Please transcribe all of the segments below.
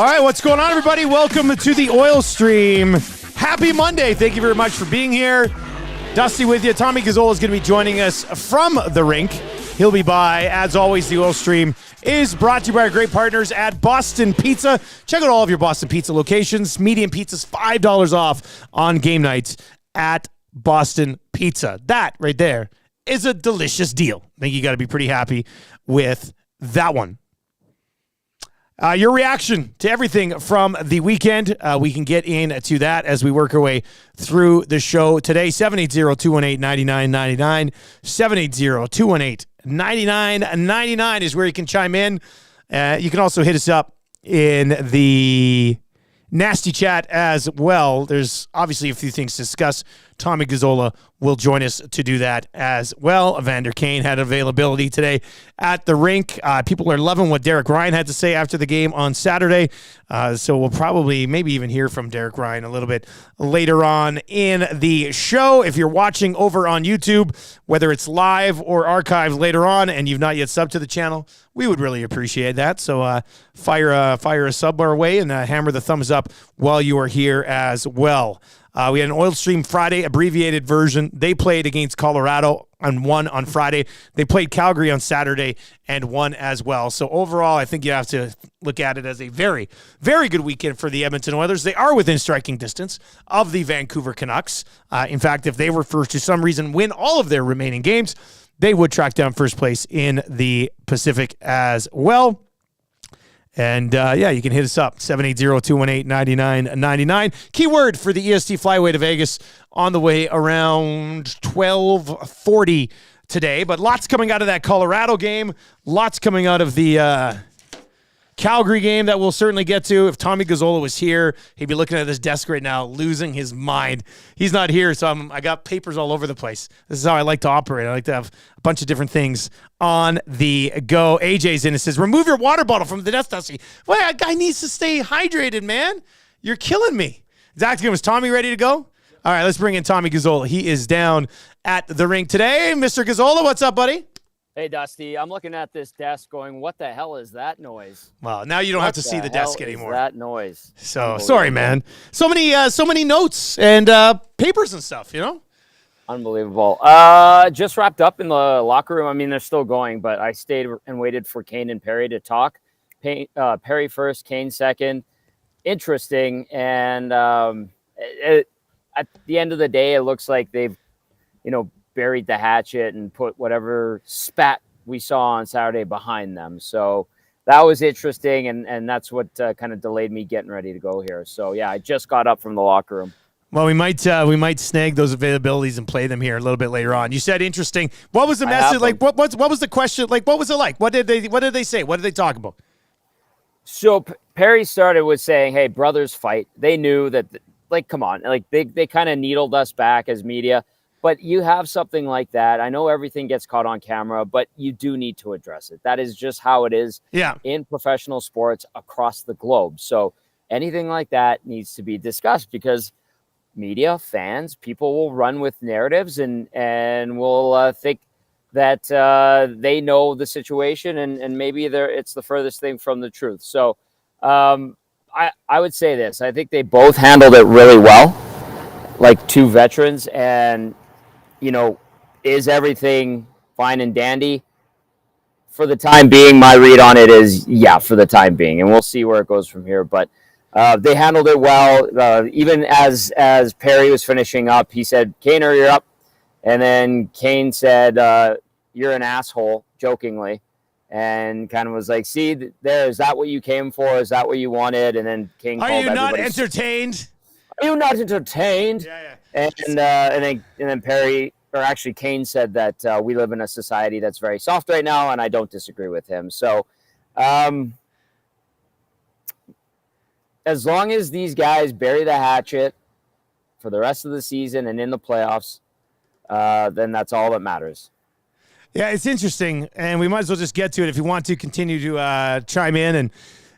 All right, what's going on, everybody? Welcome to the Oil Stream. Happy Monday. Thank you very much for being here. Dusty with you. Tommy Gazzola is going to be joining us from the rink. He'll be by. As always, the Oil Stream is brought to you by our great partners at Boston Pizza. Check out all of your Boston Pizza locations. Medium pizza's $5 off on game nights at Boston Pizza. That right there is a delicious deal. I think you got to be pretty happy with that one. Your reaction to everything from the weekend, we can get into that as we work our way through the show today. 780-218-9999. 780-218-9999 is where you can chime in. You can also hit us up in the nasty chat as well. There's obviously a few things to discuss. Tommy Gazzola will join us to do that as well. Evander Kane had availability today at the rink. People are loving what Derek Ryan had to say after the game on Saturday. So we'll probably maybe even hear from Derek Ryan a little bit later on in the show. If you're watching over on YouTube, whether it's live or archived later on and you've not yet subbed to the channel, we would really appreciate that. So fire a sub our way and hammer the thumbs up while you are here as well. We had an Oil Stream Friday abbreviated version. They played against Colorado and won on Friday. They played Calgary on Saturday and won as well. So overall, I think you have to look at it as a very, very good weekend for the Edmonton Oilers. They are within striking distance of the Vancouver Canucks. In fact, if they were for some reason win all of their remaining games, they would track down first place in the Pacific as well. And, you can hit us up, 780-218-9999. Keyword for the EST Flyway to Vegas on the way around 12:40 today. But lots coming out of that Colorado game. Lots coming out of the Calgary game that we'll certainly get to. If Tommy Gazzola was here, he'd be looking at his desk right now, losing his mind. He's not here, so I got papers all over the place. This is how I like to operate. I like to have a bunch of different things on the go. AJ's in and says, remove your water bottle from the desk, Dusty. Well, that guy needs to stay hydrated, man. You're killing me. Exactly. Was Tommy ready to go? All right, let's bring in Tommy Gazzola. He is down at the rink today. Mr. Gazzola, what's up, buddy? Hey, Dusty, I'm looking at this desk going, what the hell is that noise? Well, now you don't have to see the desk anymore. That noise. So, sorry, man. So many notes and papers and stuff, you know? Unbelievable. Just wrapped up in the locker room. I mean, they're still going, but I stayed and waited for Kane and Perry to talk. Perry first, Kane second. Interesting. And at the end of the day, it looks like they've, buried the hatchet and put whatever spat we saw on Saturday behind them. So that was interesting, and that's what kind of delayed me getting ready to go here. So, yeah, I just got up from the locker room. Well, we might snag those availabilities and play them here a little bit later on. You said interesting. What was the message? Like, what was the question? Like, what was it like? What did they say? What did they talk about? So Perry started with saying, hey, brothers fight. They knew that, come on. Like, they kind of needled us back as media. But you have something like that. I know everything gets caught on camera, but you do need to address it. That is just how it is in professional sports across the globe. So anything like that needs to be discussed because media, fans, people will run with narratives and will think that they know the situation and maybe it's the furthest thing from the truth. So I would say this. I think they both handled it really well, like two veterans, and is everything fine and dandy? For the time being, my read on it is, for the time being. And we'll see where it goes from here. But they handled it well. Even as Perry was finishing up, he said, Kaner, you're up. And then Kane said, you're an asshole, jokingly. And kind of was like, see, there, is that what you came for? Is that what you wanted? And then Kane called everybody. Are you not entertained? Are you not entertained? Yeah. And then Perry, or actually Kane, said that we live in a society that's very soft right now, and I don't disagree with him. So as long as these guys bury the hatchet for the rest of the season and in the playoffs, then that's all that matters. Yeah, it's interesting, and we might as well just get to it if you want to continue to chime in. And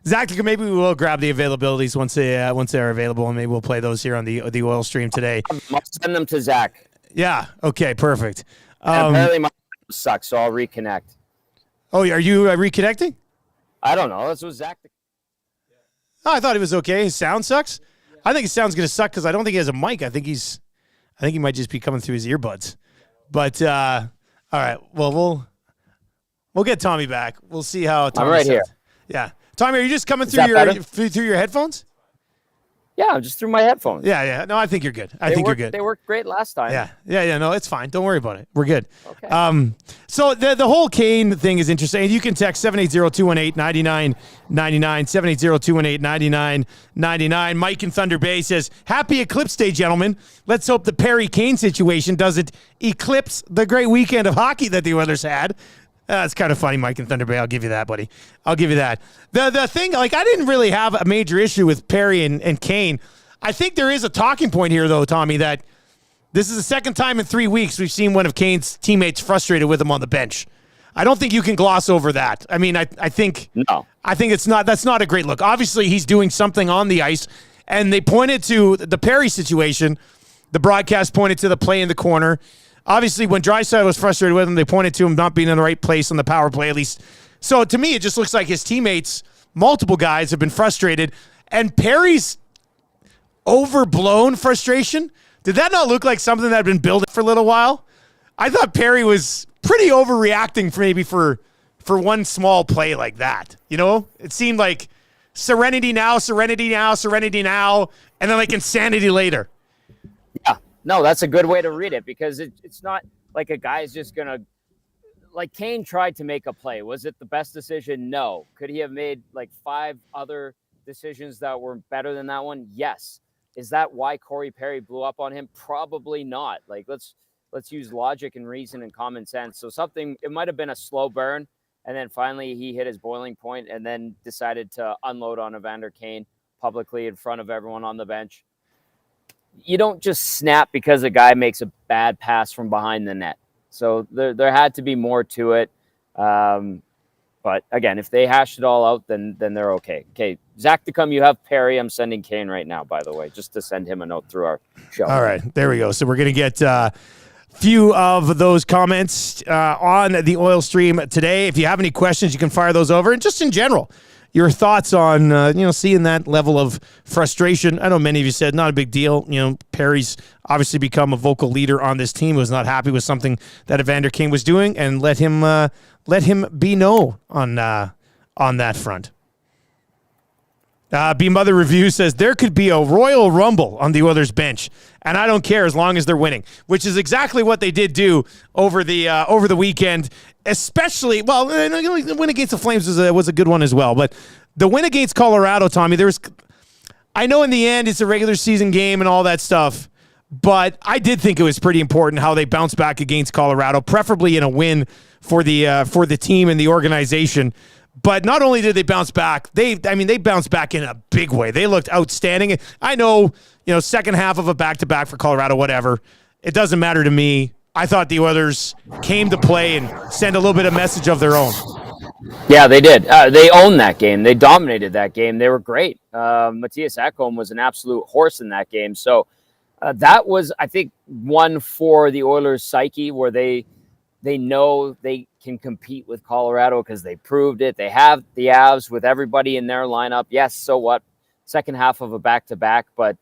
Zach, maybe we will grab the availabilities once they're available, and maybe we'll play those here on the Oil Stream today. I'll send them to Zach. Yeah. Okay. Perfect. Apparently my sucks, so I'll reconnect. Oh, are you reconnecting? I don't know. That's what Zach. Oh, I thought he was okay. His sound sucks. I think his sound's going to suck because I don't think he has a mic. I think he might just be coming through his earbuds. But all right, well, we'll get Tommy back. We'll see how Tommy I'm right here. Yeah, Tommy, are you just coming through your headphones? Yeah, I'm just through my headphones. Yeah. No, I think you're good. I think you're good. They worked great last time. Yeah. No, it's fine. Don't worry about it. We're good. Okay. So the whole Kane thing is interesting. You can text 780-218-9999, 780-218-9999. Mike in Thunder Bay says, happy Eclipse Day, gentlemen. Let's hope the Perry Kane situation doesn't eclipse the great weekend of hockey that the Oilers had. That's kind of funny, Mike in Thunder Bay. I'll give you that, buddy. I'll give you that. The thing, like, I didn't really have a major issue with Perry and Kane. I think there is a talking point here, though, Tommy, that this is the second time in 3 weeks we've seen one of Kane's teammates frustrated with him on the bench. I don't think you can gloss over that. I mean, I think that's not a great look. Obviously, he's doing something on the ice, and they pointed to the Perry situation. The broadcast pointed to the play in the corner. Obviously, when Draisaitl was frustrated with him, they pointed to him not being in the right place on the power play, at least. So, to me, it just looks like his teammates, multiple guys, have been frustrated. And Perry's overblown frustration, did that not look like something that had been building for a little while? I thought Perry was pretty overreacting for one small play like that. You know? It seemed like serenity now, and then like insanity later. Yeah. No, that's a good way to read it because it's not like a guy's just going to – like Kane tried to make a play. Was it the best decision? No. Could he have made like 5 other decisions that were better than that one? Yes. Is that why Cory Perry blew up on him? Probably not. Like let's use logic and reason and common sense. So it might have been a slow burn, and then finally he hit his boiling point and then decided to unload on Evander Kane publicly in front of everyone on the bench. You don't just snap because a guy makes a bad pass from behind the net. So there had to be more to it. But again, if they hashed it all out, then they're okay. Okay, Zach, to come, you have Perry. I'm sending Kane right now, by the way, just to send him a note through our show. All right, there we go. So we're going to get few of those comments on the Oil Stream today. If you have any questions, you can fire those over. And just in general, your thoughts on, seeing that level of frustration. I know many of you said not a big deal. Perry's obviously become a vocal leader on this team, was not happy with something that Evander Kane was doing, and let him be known on that front. B-Mother Review says there could be a Royal Rumble on the Oilers bench, and I don't care as long as they're winning, which is exactly what they did do over the weekend. Especially, well, the win against the Flames was a good one as well, but the win against Colorado, Tommy, I know in the end it's a regular season game and all that stuff, but I did think it was pretty important how they bounced back against Colorado, preferably in a win for the team and the organization. But not only did they bounce back, they bounced back in a big way. They looked outstanding. I know, second half of a back-to-back for Colorado, whatever. It doesn't matter to me. I thought the Oilers came to play and send a little bit of message of their own. Yeah, they did. They owned that game. They dominated that game. They were great. Matthias Ekholm was an absolute horse in that game. So that was, I think, one for the Oilers' psyche where they know they can compete with Colorado because they proved it. They have the Avs with everybody in their lineup. Yes, so what? Second half of a back-to-back. But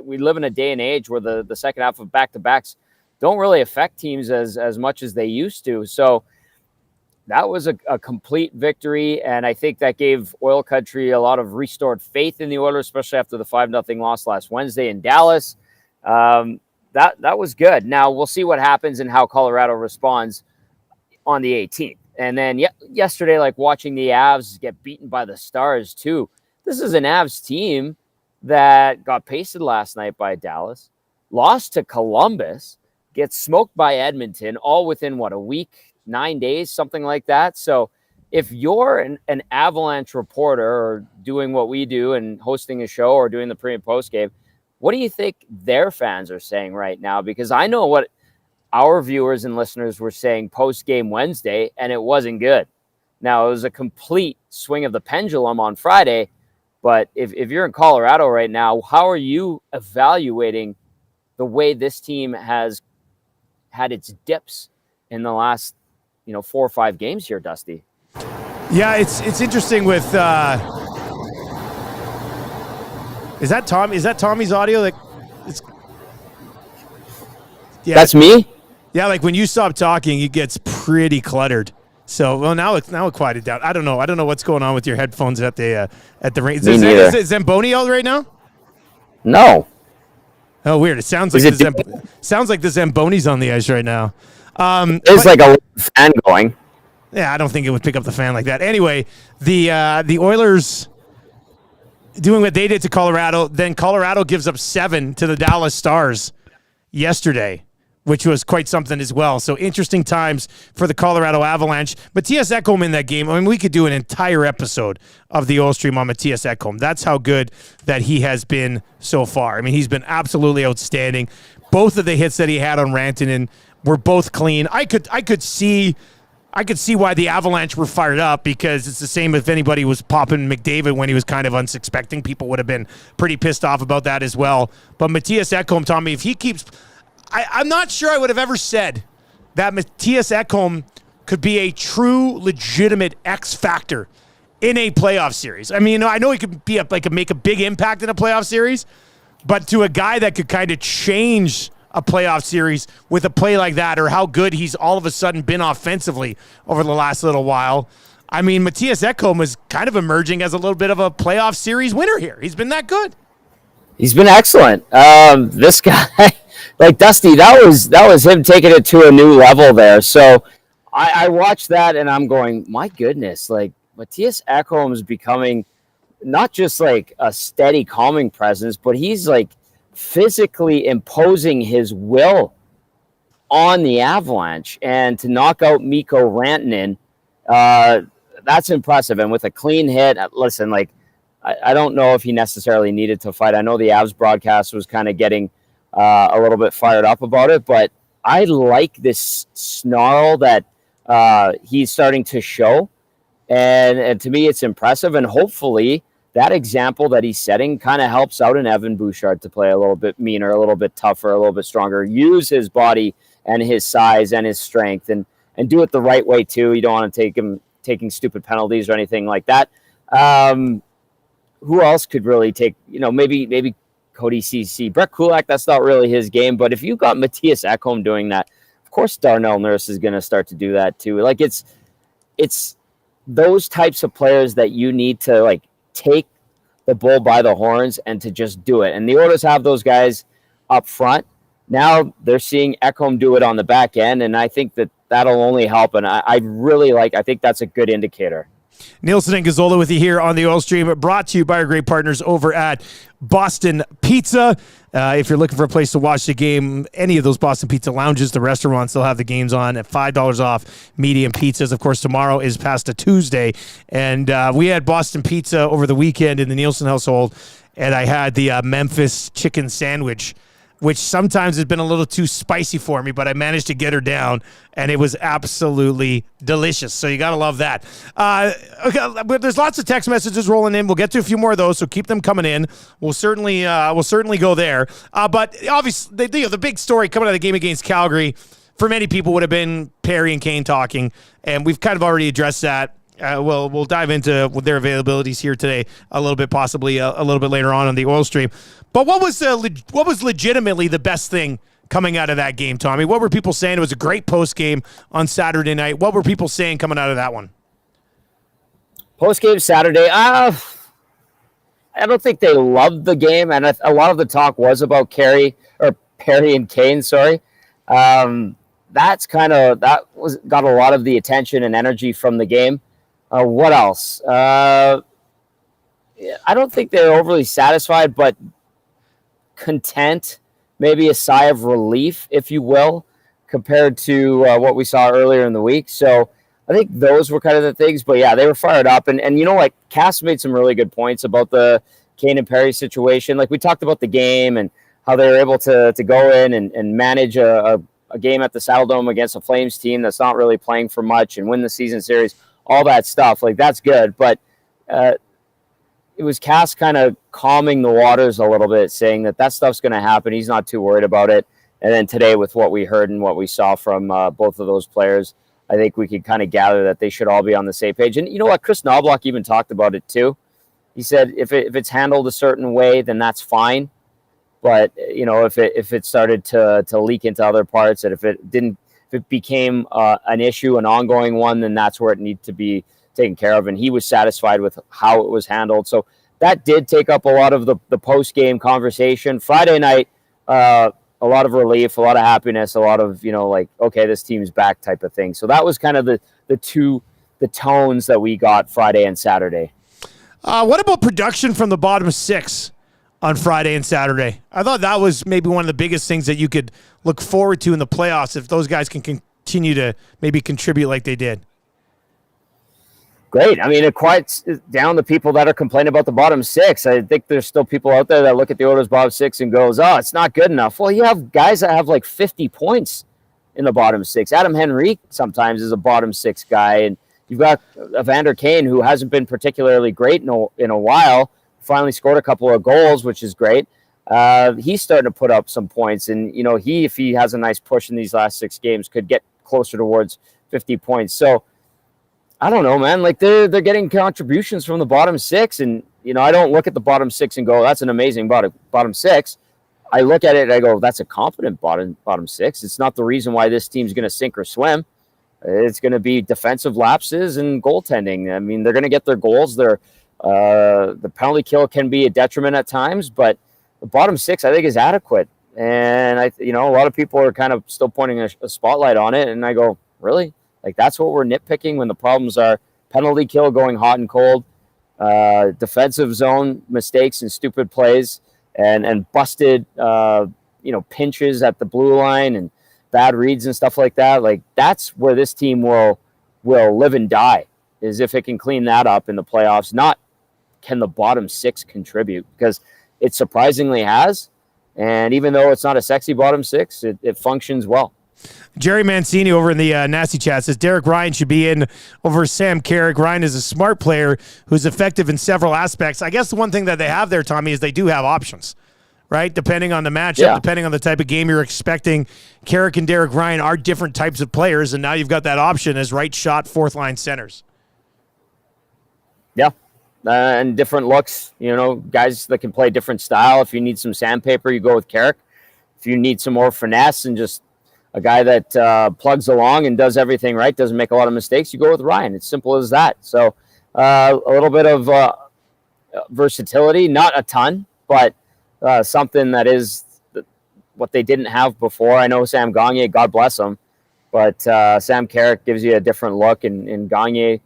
we live in a day and age where the second half of back-to-backs don't really affect teams as much as they used to. So that was a complete victory, and I think that gave Oil Country a lot of restored faith in the Oilers, especially after the 5-0 loss last Wednesday in Dallas. That was good. Now, we'll see what happens and how Colorado responds on the 18th. And then yesterday, like watching the Avs get beaten by the Stars too. This is an Avs team that got pasted last night by Dallas, lost to Columbus, gets smoked by Edmonton, all within, a week, 9 days, something like that. So if you're an Avalanche reporter or doing what we do and hosting a show or doing the pre and post game, what do you think their fans are saying right now? Because I know what our viewers and listeners were saying post-game Wednesday, and it wasn't good. Now, it was a complete swing of the pendulum on Friday, but if you're in Colorado right now, how are you evaluating the way this team has had its dips in the last 4 or 5 games here, Dusty? Yeah, it's interesting with Is that Tom? Is that Tommy's audio? Yeah, That's me. Yeah, like when you stop talking, it gets pretty cluttered. So, well, now it quieted down. I don't know what's going on with your headphones at the ring. Is it Zamboni out right now? No. Oh, weird. It sounds like sounds like the Zamboni's on the ice right now. There's like a fan going. Yeah, I don't think it would pick up the fan like that. Anyway, the Oilers doing what they did to Colorado. Then Colorado gives up 7 to the Dallas Stars yesterday, which was quite something as well. So interesting times for the Colorado Avalanche. Matthias Ekholm in that game. I mean, we could do an entire episode of the Oil Stream on Matthias Ekholm. That's how good that he has been so far. I mean, he's been absolutely outstanding. Both of the hits that he had on Rantanen were both clean. I could see why the Avalanche were fired up, because it's the same if anybody was popping McDavid when he was kind of unsuspecting. People would have been pretty pissed off about that as well. But Matthias Ekholm, Tommy, if he keeps... I'm not sure I would have ever said that Matthias Ekholm could be a true, legitimate X factor in a playoff series. I mean, I know he could be make a big impact in a playoff series, but to a guy that could kind of change a playoff series with a play like that, or how good he's all of a sudden been offensively over the last little while. I mean, Matthias Ekholm is kind of emerging as a little bit of a playoff series winner here. He's been that good. He's been excellent. This guy, like Dusty, that was him taking it to a new level there. So I watched that and I'm going, my goodness, like Matthias Ekholm is becoming not just like a steady calming presence, but he's like physically imposing his will on the Avalanche, and to knock out Mikko Rantanen, that's impressive. And with a clean hit, listen, like I don't know if he necessarily needed to fight. I know the Avs broadcast was kind of getting a little bit fired up about it, but I like this snarl that he's starting to show, and to me it's impressive, and hopefully that example that he's setting kind of helps out an Evan Bouchard to play a little bit meaner, a little bit tougher, a little bit stronger, use his body and his size and his strength, and do it the right way too. You don't want to take him taking stupid penalties or anything like that. Who else could really take, maybe Cody CC, Brett Kulak, that's not really his game, but if you got Matthias Ekholm doing that, of course Darnell Nurse is going to start to do that too. Like it's those types of players that you need to like take the bull by the horns and to just do it. And the Oilers have those guys up front. Now they're seeing Ekholm do it on the back end, and I think that'll only help. And I think that's a good indicator. Nielson and Gazzola with you here on the Oil Stream, brought to you by our great partners over at Boston Pizza. If you're looking for a place to watch the game, any of those Boston Pizza lounges, the restaurants, they'll have the games on at $5 off medium pizzas. Of course, tomorrow is past a Tuesday, and we had Boston Pizza over the weekend in the Nielsen household, and I had the Memphis chicken sandwich, which sometimes has been a little too spicy for me, but I managed to get her down, and it was absolutely delicious. So you got to love that. Okay, but there's lots of text messages rolling in. We'll get to a few more of those, so keep them coming in. We'll certainly go there. But obviously, the big story coming out of the game against Calgary for many people would have been Perry and Kane talking, and we've kind of already addressed that. We'll dive into their availabilities here today a little bit, possibly a little bit later on the Oil Stream. But what was legitimately the best thing coming out of that game, Tommy? What were people saying? It was a great post game on Saturday night. What were people saying coming out of that one? Post game Saturday, I don't think they loved the game, and a lot of the talk was about Perry and Kane. Sorry, got a lot of the attention and energy from the game. What else? I don't think they're overly satisfied, but content, maybe a sigh of relief, if you will, compared to what we saw earlier in the week. So I think those were kind of the things. But yeah, they were fired up. And Cass made some really good points about the Kane and Perry situation. Like we talked about the game and how they were able to go in and manage a game at the Saddledome against a Flames team that's not really playing for much and win the season series. All that stuff, like that's good, but it was Cass kind of calming the waters a little bit, saying that stuff's going to happen. He's not too worried about it. And then today, with what we heard and what we saw from both of those players, I think we could kind of gather that they should all be on the same page. And you know what? Chris Knobloch even talked about it too. He said if it's handled a certain way, then that's fine. But if it started to leak into other parts, and if it became an issue, an ongoing one, then that's where it needs to be taken care of. And he was satisfied with how it was handled. So that did take up a lot of the post game conversation. Friday night, a lot of relief, a lot of happiness, a lot of okay, this team's back type of thing. So that was kind of the tones that we got Friday and Saturday. What about production from the bottom six on Friday and Saturday? I thought that was maybe one of the biggest things that you could look forward to in the playoffs if those guys can continue to maybe contribute like they did. Great. I mean, it quiets down the people that are complaining about the bottom six. I think there's still people out there that look at the Oilers' bottom six and goes, oh, it's not good enough. Well, you have guys that have like 50 points in the bottom six. Adam Henrique sometimes is a bottom six guy, and you've got Evander Kane, who hasn't been particularly great in a while. Finally scored a couple of goals, which is great. He's starting to put up some points, and if he has a nice push in these last 6 games, could get closer towards 50 points. So I don't know, man. Like they're getting contributions from the bottom six, and I don't look at the bottom six and go, "That's an amazing bottom six." I look at it and I go, "That's a competent bottom six." It's not the reason why this team's going to sink or swim. It's going to be defensive lapses and goaltending. I mean, they're going to get their goals. The penalty kill can be a detriment at times, but the bottom six I think is adequate. And a lot of people are kind of still pointing a spotlight on it, and I go, really? Like that's what we're nitpicking when the problems are penalty kill going hot and cold, defensive zone mistakes and stupid plays, and busted pinches at the blue line and bad reads and stuff like that. Like that's where this team will live and die, is if it can clean that up in the playoffs. Not can the bottom six contribute, because it surprisingly has. And even though it's not a sexy bottom six, it functions well. Jerry Mancini over in the Nasty Chat says Derek Ryan should be in over Sam Carrick. Ryan is a smart player who's effective in several aspects. I guess the one thing that they have there, Tommy, is they do have options, right? Depending on the matchup, depending on the type of game you're expecting. Carrick and Derek Ryan are different types of players, and now you've got that option as right shot, fourth line centers. Yeah. And different looks, guys that can play different style. If you need some sandpaper, you go with Carrick. If you need some more finesse and just a guy that plugs along and does everything right, doesn't make a lot of mistakes, you go with Ryan. It's simple as that. So a little bit of versatility, not a ton, but something that is what they didn't have before. I know Sam Gagner, God bless him, but Sam Carrick gives you a different look, and Gagner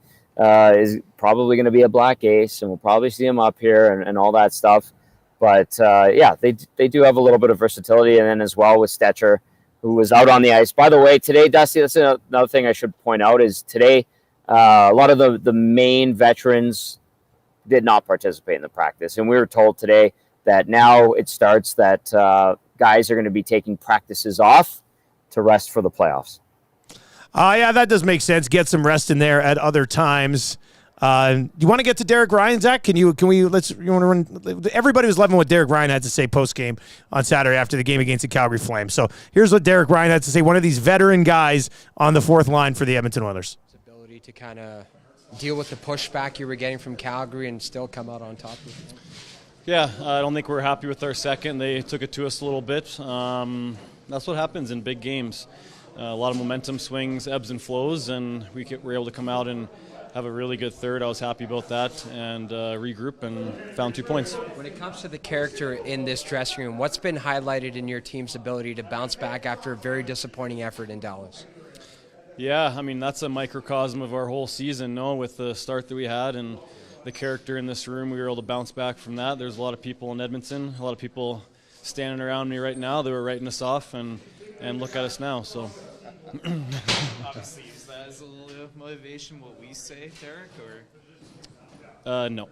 is probably going to be a black ace, and we'll probably see him up here and all that stuff. But they do have a little bit of versatility, and then as well with Stetcher, who was out on the ice. By the way, today, Dusty, that's another thing I should point out, is today a lot of the main veterans did not participate in the practice. And we were told today that now it starts that guys are going to be taking practices off to rest for the playoffs. Yeah, that does make sense. Get some rest in there at other times. You want to get to Derek Ryan, Zach? You want to run? Everybody was loving what Derek Ryan had to say post game on Saturday after the game against the Calgary Flames. So here's what Derek Ryan had to say. One of these veteran guys on the fourth line for the Edmonton Oilers. His ability to kind of deal with the pushback you were getting from Calgary and still come out on top of it. Yeah, I don't think we're happy with our second. They took it to us a little bit. That's what happens in big games. A lot of momentum swings, ebbs and flows, and we were able to come out and have a really good third. I was happy about that, and regroup and found 2 points. When it comes to the character in this dressing room, what's been highlighted in your team's ability to bounce back after a very disappointing effort in Dallas? Yeah, I mean, that's a microcosm of our whole season, with the start that we had and the character in this room. We were able to bounce back from that. There's a lot of people in Edmonton, a lot of people standing around me right now. They were writing us off, and look at us now. So. Obviously use that as a little bit of motivation, what we say, Derek, or? No.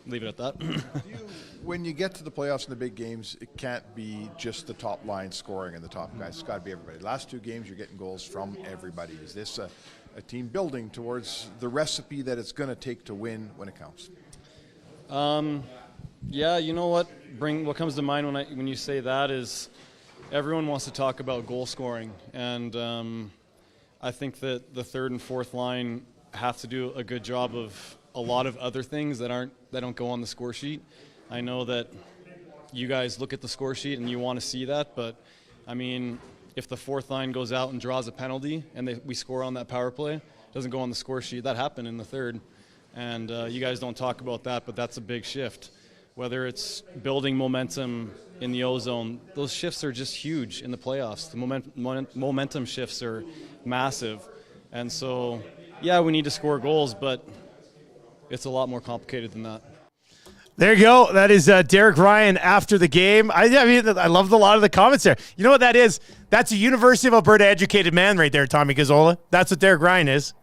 Leave it at that. When you get to the playoffs and the big games, it can't be just the top line scoring and the top guys. It's got to be everybody. Last 2 games, you're getting goals from everybody. Is this a team building towards the recipe that it's going to take to win when it counts? Yeah, you know what? What comes to mind when you say that is everyone wants to talk about goal scoring, and I think that the third and fourth line have to do a good job of a lot of other things that don't go on the score sheet. I know that you guys look at the score sheet and you want to see that, but I mean, if the fourth line goes out and draws a penalty and we score on that power play, it doesn't go on the score sheet. That happened in the third, and you guys don't talk about that, but that's a big shift. Whether it's building momentum in the O-zone, those shifts are just huge in the playoffs. The momentum shifts are massive. And so, yeah, we need to score goals, but it's a lot more complicated than that. There you go. That is Derek Ryan after the game. I mean, I loved a lot of the comments there. You know what that is? That's a University of Alberta educated man right there, Tommy Gazzola. That's what Derek Ryan is.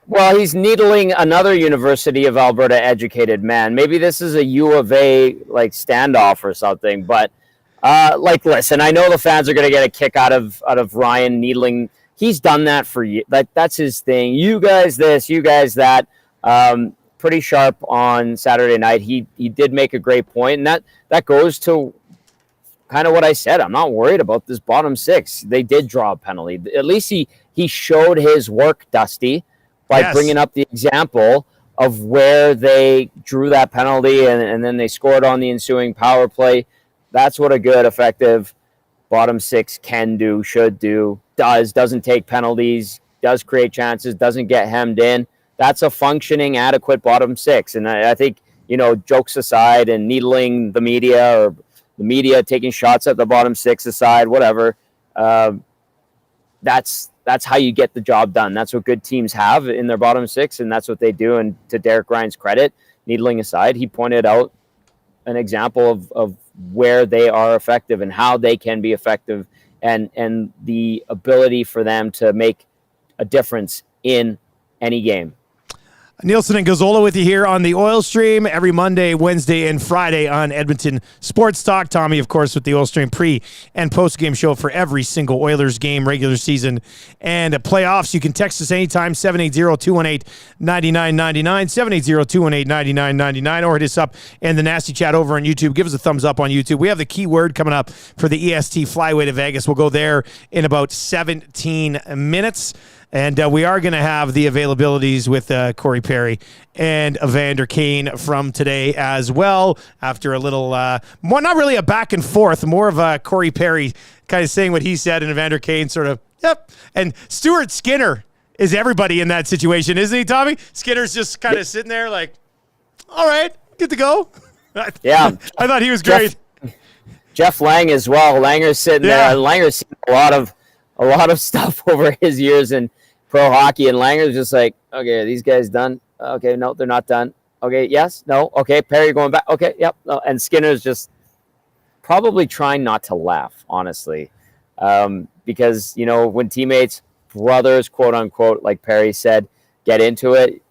Well, he's needling another University of Alberta educated man. Maybe this is a U of A like standoff or something. But listen, I know the fans are going to get a kick out of Ryan needling. He's done that for you. That's his thing. You guys this, you guys that. Pretty sharp on Saturday night. He did make a great point, and that goes to kind of what I said. I'm not worried about this bottom six. They did draw a penalty. At least he showed his work, Dusty, by bringing up the example of where they drew that penalty and then they scored on the ensuing power play. That's what a good, effective bottom six can do, should do, doesn't take penalties, does create chances, doesn't get hemmed in. That's a functioning, adequate bottom six. And I think, jokes aside and needling the media or the media taking shots at the bottom six aside, whatever, that's how you get the job done. That's what good teams have in their bottom six, and that's what they do. And to Derek Ryan's credit, needling aside, he pointed out an example of where they are effective and how they can be effective and the ability for them to make a difference in any game. Nielson and Gazzola with you here on the Oil Stream every Monday, Wednesday, and Friday on Edmonton Sports Talk. Tommy, of course, with the Oil Stream pre- and post-game show for every single Oilers game, regular season, and playoffs. You can text us anytime, 780-218-9999, 780-218-9999, or hit us up in the Nasty Chat over on YouTube. Give us a thumbs up on YouTube. We have the keyword coming up for the EST Flyway to Vegas. We'll go there in about 17 minutes. And we are going to have the availabilities with Cory Perry and Evander Kane from today as well. After a little, more not really a back and forth, more of a Cory Perry kind of saying what he said, and Evander Kane sort of, yep. And Stuart Skinner is everybody in that situation, isn't he, Tommy? Skinner's just kind of sitting there like, all right, good to go. Yeah. I thought he was great. Jeff Lang as well. Langer's sitting there. Langer's seen a lot of stuff over his years in pro hockey, and Langer's just like, okay, are these guys done? Okay, no, they're not done. Okay, yes, no, okay, Perry going back. Okay, yep, no. And Skinner's just probably trying not to laugh, honestly, because when teammates, brothers, quote unquote, like Perry said, get into it,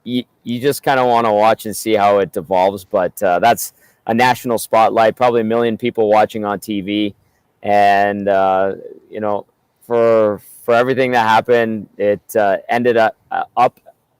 you just kind of want to watch and see how it devolves. But that's a national spotlight, probably a million people watching on TV, and for everything that happened, it ended up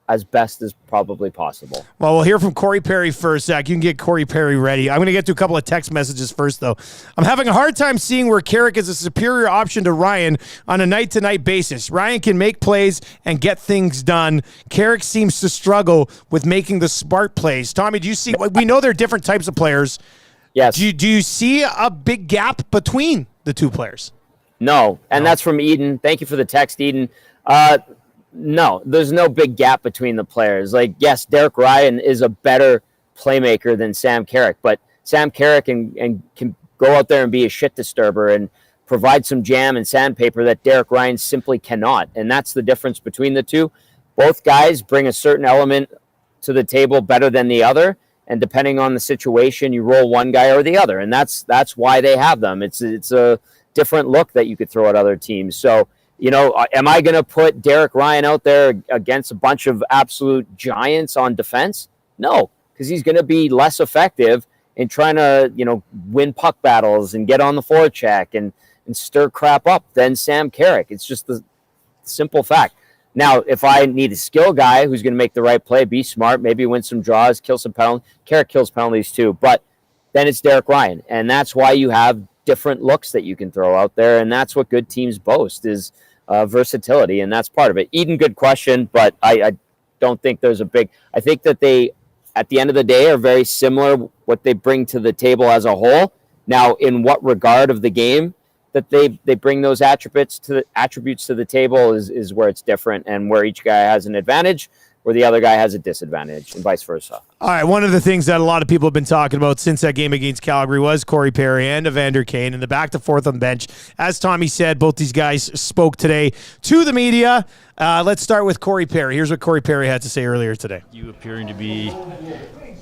as best as probably possible. Well, we'll hear from Cory Perry first, Zach. You can get Cory Perry ready. I'm going to get to a couple of text messages first, though. I'm having a hard time seeing where Carrick is a superior option to Ryan on a night-to-night basis. Ryan can make plays and get things done. Carrick seems to struggle with making the smart plays. Tommy, do you see? We know they're different types of players. Yes. Do you see a big gap between the two players? No, and that's from Eden. Thank you for the text, Eden. No, there's no big gap between the players. Like, yes, Derek Ryan is a better playmaker than Sam Carrick, but Sam Carrick can go out there and be a shit disturber and provide some jam and sandpaper that Derek Ryan simply cannot. And that's the difference between the two. Both guys bring a certain element to the table better than the other, and depending on the situation, you roll one guy or the other, and that's why they have them. It's a different look that you could throw at other teams. So, am I going to put Derek Ryan out there against a bunch of absolute giants on defense? No, because he's going to be less effective in trying to, win puck battles and get on the forecheck and stir crap up than Sam Carrick. It's just the simple fact. Now, if I need a skill guy who's going to make the right play, be smart, maybe win some draws, kill some penalties. Carrick kills penalties too, but then it's Derek Ryan. And that's why you have different looks that you can throw out there, and that's what good teams boast is versatility, and that's part of it. Eden, good question, but I don't think there's a big. I think that they, at the end of the day, are very similar what they bring to the table as a whole. Now, in what regard of the game that they bring those attributes to the table is where it's different, and where each guy has an advantage, where the other guy has a disadvantage, and vice versa. All right, one of the things that a lot of people have been talking about since that game against Calgary was Cory Perry and Evander Kane and the back to forth on the bench. As Tommy said, both these guys spoke today to the media. Let's start with Cory Perry. Here's what Cory Perry had to say earlier today. You appearing to be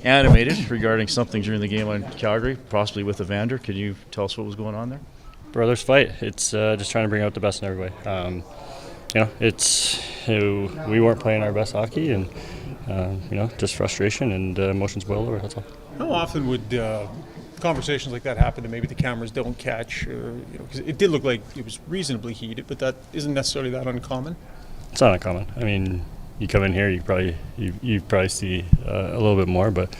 animated regarding something during the game on Calgary, possibly with Evander. Can you tell us what was going on there? Brothers fight. It's just trying to bring out the best in everybody. We weren't playing our best hockey, and just frustration and emotions boil over. That's all. How often would conversations like that happen that maybe the cameras don't catch? Because it did look like it was reasonably heated, but that isn't necessarily that uncommon. It's not uncommon. I mean, you come in here, you probably see a little bit more, but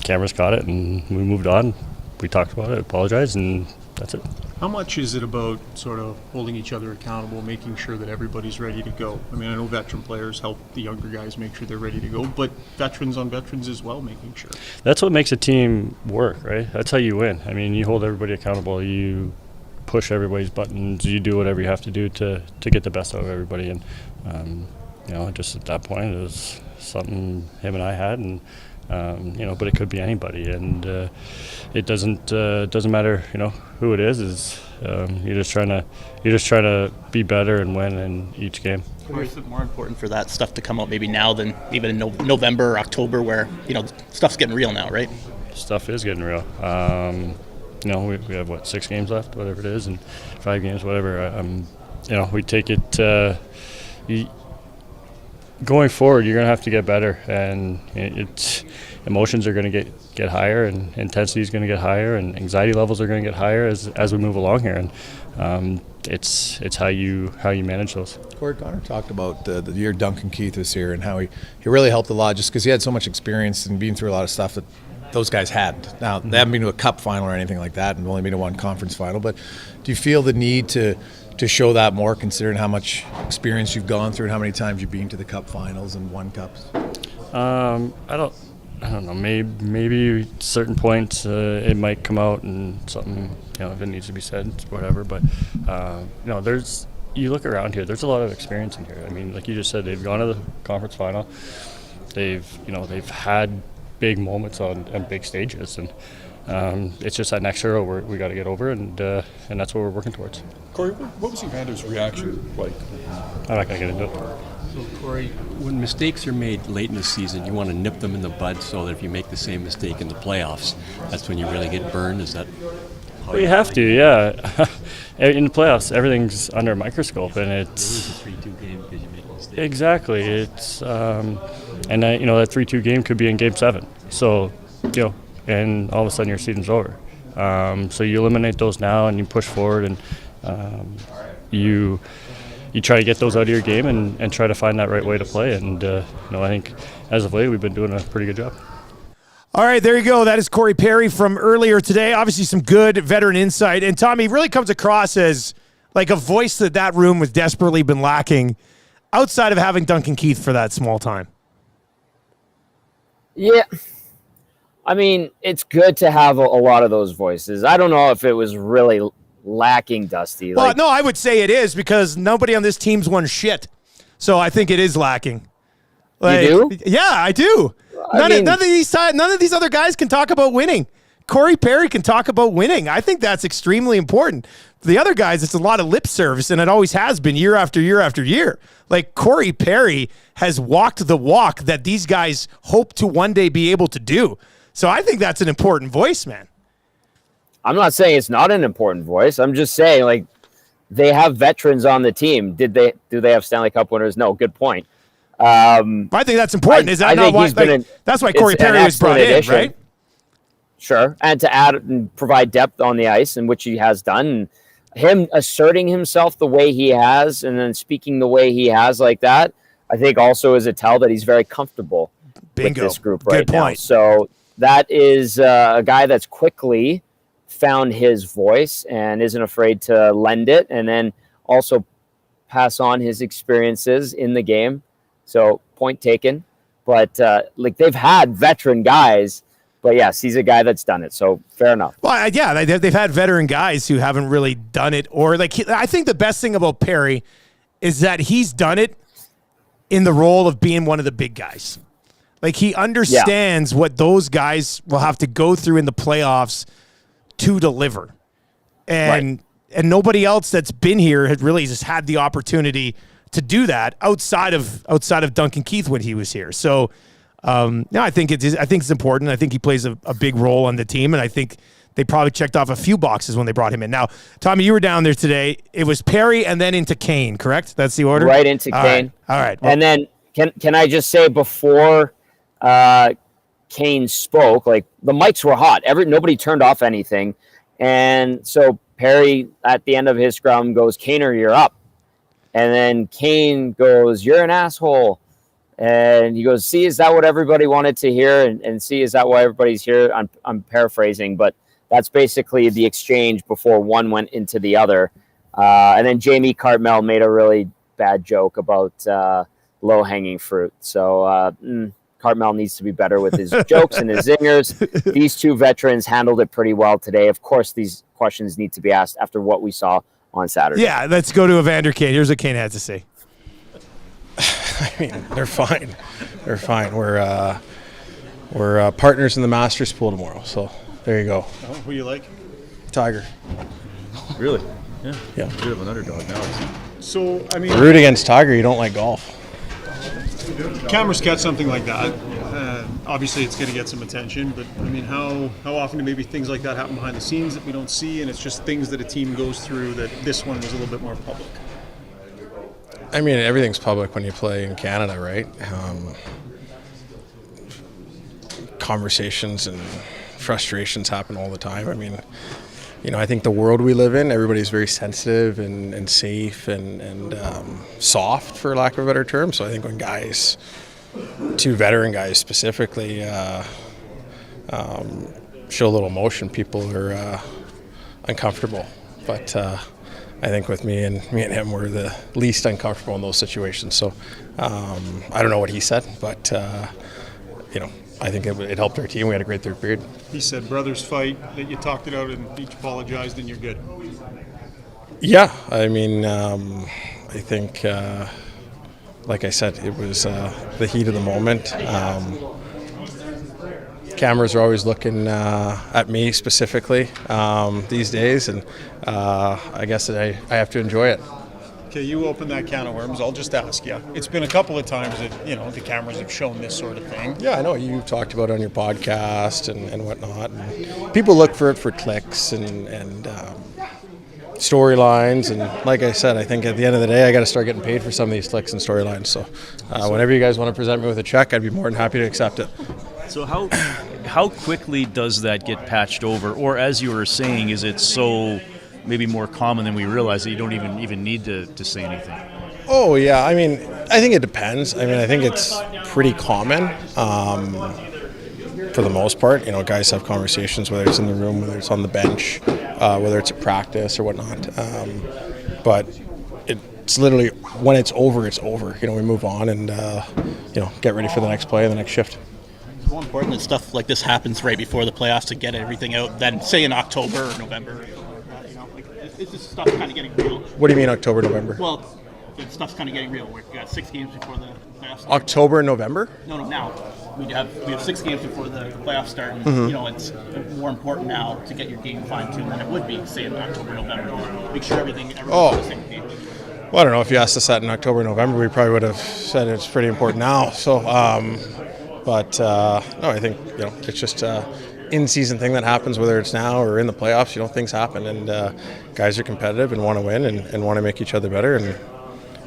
cameras caught it, and we moved on. We talked about it, apologized, and that's it. How much is it about sort of holding each other accountable, making sure that everybody's ready to go? I mean, I know veteran players help the younger guys make sure they're ready to go, but veterans on veterans as well, making sure. That's what makes a team work, right? That's how you win. I mean, you hold everybody accountable. You push everybody's buttons. You do whatever you have to do to get the best out of everybody. And, just at that point, it was something him and I had, and but it could be anybody, and it doesn't matter, who it is. You're just trying to be better and win in each game. Or is it more important for that stuff to come out maybe now than even in November or October, where stuff's getting real now, right? Stuff is getting real. We have 6 games left, whatever it is, and 5 games, whatever. We take it. Going forward, you're going to have to get better, and emotions are going to get higher, and intensity is going to get higher, and anxiety levels are going to get higher as we move along here, and it's how you manage those. Corey, Connor talked about the year Duncan Keith was here and how he really helped a lot just because he had so much experience and been through a lot of stuff that those guys had. Now, they haven't been to a cup final or anything like that, and only been to one conference final, but do you feel the need to show that more, considering how much experience you've gone through and how many times you've been to the cup finals and won cups? I don't know. Maybe certain points it might come out and something, if it needs to be said, whatever. But you look around here. There's a lot of experience in here. I mean, like you just said, they've gone to the conference final. They've had big moments on big stages, and it's just that next hurdle we got to get over, and that's what we're working towards. Corey, what was Evander's reaction like? I'm not going to get into it. So, Corey, when mistakes are made late in the season, you want to nip them in the bud so that if you make the same mistake in the playoffs, that's when you really get burned? Is that how you have to, yeah. In the playoffs, everything's under a microscope, and it's a 3-2 game because you make a mistake. Exactly. It's that 3-2 game could be in Game 7. So, and all of a sudden your season's over. So you eliminate those now, and you push forward, and you try to get those out of your game and try to find that right way to play. And I think as of late we've been doing a pretty good job. All right, there you go. That is Cory Perry from earlier today. Obviously some good veteran insight. And Tommy really comes across as like a voice that room has desperately been lacking outside of having Duncan Keith for that small time. Yeah. I mean, it's good to have a lot of those voices. I don't know if it was really lacking, Dusty. Well, no, I would say it is because nobody on this team's won shit. So I think it is lacking. You do? Yeah, I do. None of these other guys can talk about winning. Cory Perry can talk about winning. I think that's extremely important. For the other guys, it's a lot of lip service, and it always has been year after year after year. Like Cory Perry has walked the walk that these guys hope to one day be able to do. So I think that's an important voice, man. I'm not saying it's not an important voice. I'm just saying, they have veterans on the team. Do they have Stanley Cup winners? No. Good point. I think that's important. Is that not why? That's why Cory Perry was brought in, right? Sure, and to add and provide depth on the ice, in which he has done. And him asserting himself the way he has, and then speaking the way he has like that, I think also is a tell that he's very comfortable with this group right now. So that is a guy that's quickly found his voice and isn't afraid to lend it, and then also pass on his experiences in the game. So point taken. But like they've had veteran guys, but yes, he's a guy that's done it. So fair enough. Well, yeah, they've had veteran guys who haven't really done it, or like I think the best thing about Perry is that he's done it in the role of being one of the big guys. Like he understands what those guys will have to go through in the playoffs to deliver, and nobody else that's been here had really just had the opportunity to do that outside of Duncan Keith when he was here. So, I think it's important. I think he plays a big role on the team, and I think they probably checked off a few boxes when they brought him in. Now, Tommy, you were down there today. It was Perry and then into Kane, correct? That's the order? Right into Kane. All right. Well, and then can I just say before Kane spoke, like the mics were hot. Nobody turned off anything. And so Perry at the end of his scrum goes, "Kaner, you're up." And then Kane goes, "You're an asshole." And he goes, "See, is that what everybody wanted to hear? And see, is that why everybody's here?" I'm paraphrasing, but that's basically the exchange before one went into the other. And then Jamie Cartmel made a really bad joke about low-hanging fruit. So Cartmel needs to be better with his jokes and his zingers. These two veterans handled it pretty well today. Of course, these questions need to be asked after what we saw on Saturday. Yeah, let's go to Evander Kane. Here's what Kane had to say. I mean, they're fine. They're fine. We're partners in the Masters pool tomorrow, so there you go. Oh, who you like? Tiger. Really? Yeah. Yeah. A bit of an underdog now. So, I mean, Root against Tiger, you don't like golf. Cameras catch something like that. Obviously, it's going to get some attention, but I mean, how often do maybe things like that happen behind the scenes that we don't see, and it's just things that a team goes through that this one was a little bit more public? I mean, everything's public when you play in Canada, right? Conversations and frustrations happen all the time. I mean, I think the world we live in, everybody's very sensitive and safe and soft, for lack of a better term. So I think when guys, two veteran guys specifically, show a little emotion, people are uncomfortable. But I think with me and him, we're the least uncomfortable in those situations. So I don't know what he said, but I think it helped our team. We had a great third period. He said, brothers fight, that you talked it out and each apologized and you're good. Yeah, I mean, I think, like I said, it was the heat of the moment. Cameras are always looking at me specifically these days, and I guess I have to enjoy it. Okay, you open that can of worms. I'll just ask you. It's been a couple of times that the cameras have shown this sort of thing. Yeah, I know you've talked about it on your podcast and whatnot. And people look for it for clicks and storylines. And like I said, I think at the end of the day, I got to start getting paid for some of these clicks and storylines. So whenever you guys want to present me with a check, I'd be more than happy to accept it. So how quickly does that get patched over? Or as you were saying, is it so maybe more common than we realize that you don't even need to say anything? Oh, yeah. I mean, I think it depends. I mean, I think it's pretty common for the most part. Guys have conversations, whether it's in the room, whether it's on the bench, whether it's at practice or whatnot. But it's literally, when it's over, it's over. We move on and, get ready for the next play and the next shift. It's more important that stuff like this happens right before the playoffs to get everything out than, say, in October or November. It's just stuff kind of getting real. What do you mean October, November? Well, stuff's kind of getting real. We've got 6 games before the playoffs start. October, November? No, now. We have 6 games before the playoffs start, and it's more important now to get your game fine-tuned than it would be, say, in October, November. Make sure everybody's on the same page. Well, I don't know. If you asked us that in October, November, we probably would have said it's pretty important now. So, no, I think, it's just in-season thing that happens, whether it's now or in the playoffs. Things happen, and guys are competitive and want to win and want to make each other better, and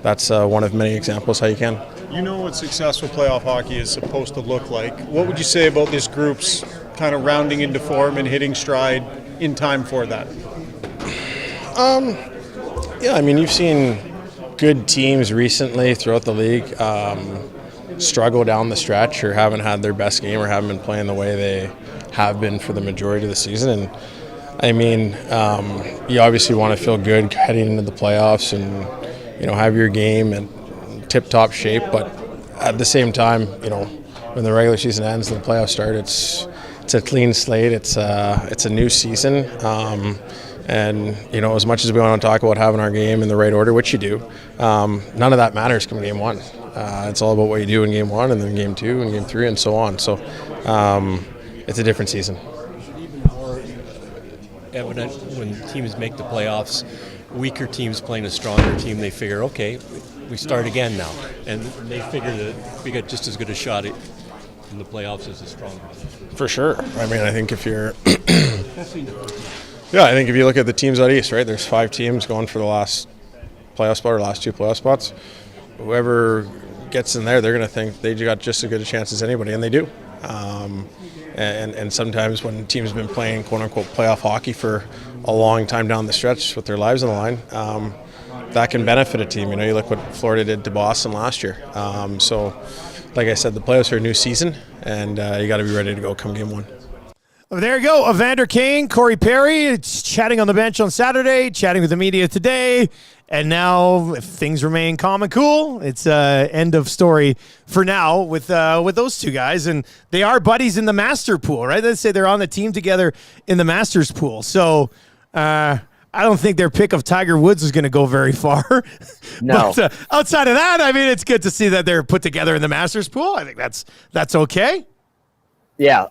that's one of many examples how you can. You know what successful playoff hockey is supposed to look like. What would you say about this group's kind of rounding into form and hitting stride in time for that? Yeah, I mean, you've seen good teams recently throughout the league struggle down the stretch or haven't had their best game or haven't been playing the way they have been for the majority of the season. And I mean, you obviously want to feel good heading into the playoffs and have your game in tip-top shape, but at the same time, when the regular season ends and the playoffs start, it's a clean slate. It's a new season. And, as much as we want to talk about having our game in the right order, which you do, none of that matters come game one. It's all about what you do in game one and then game two and game three and so on. So it's a different season. Even more evident when teams make the playoffs, weaker teams playing a stronger team, they figure, okay, we start again now. And they figure that we got just as good a shot in the playoffs as the stronger. For sure. I mean, I think if you're... Yeah, I think if you look at the teams out east, right, there's 5 teams going for the last playoff spot or last 2 playoff spots. Whoever gets in there, they're going to think they got just as good a chance as anybody, and they do. And sometimes when teams have been playing quote-unquote playoff hockey for a long time down the stretch with their lives on the line, that can benefit a team. You look what Florida did to Boston last year. So, like I said, the playoffs are a new season, and you got to be ready to go come game one. There you go. Evander Kane, Cory Perry, it's chatting on the bench on Saturday, chatting with the media today. And now, if things remain calm and cool, it's end of story for now with those two guys. And they are buddies in the master pool, right? Let's say they're on the team together in the Masters pool. So I don't think their pick of Tiger Woods is going to go very far. No. But outside of that, I mean, it's good to see that they're put together in the Masters pool. I think that's okay. Yeah.